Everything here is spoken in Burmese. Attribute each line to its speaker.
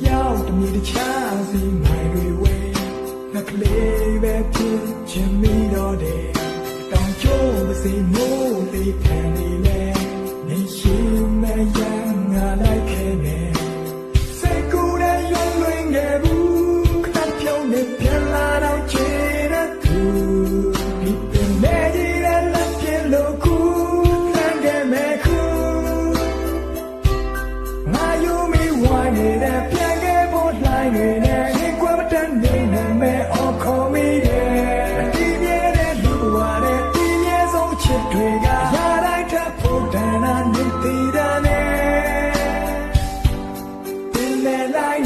Speaker 1: ရောက်တမီတခြားစီမိုင်တွေဝဲငါကလေးပဲဖြစ်ချင်မိတော့တယ်တောင်ကျိုးမစီမိုးလေးခံနေလဲနေရှိမဲ့ရန်ငါလိုက်ခဲ့နေစိတ်ကူးတဲ့ရုံးလွင်ခဲ့ဘူးခဏပြုံးနေပြန်လာတော့ချေတဲ့သူဒီပင်နေကြီးတဲ့လက်ပြလို့ကူခံခဲ့မဲ့ခုငါယူမိဝိုင်းနေတဲ့ပြန်ခဲ့ဖို့လှိုင်းနေတဲ့ဒီကွယ်မတန်နေနဲ့အော်ခေါ်မိတယ်ဒီမြဲတဲ့လူဘဝတဲ့ဒီမြဲဆုံးချစ်တွေကရတိုင်းထပ်ဖို့တန်တာနေသေးတာနဲ့တင်နေလိုက်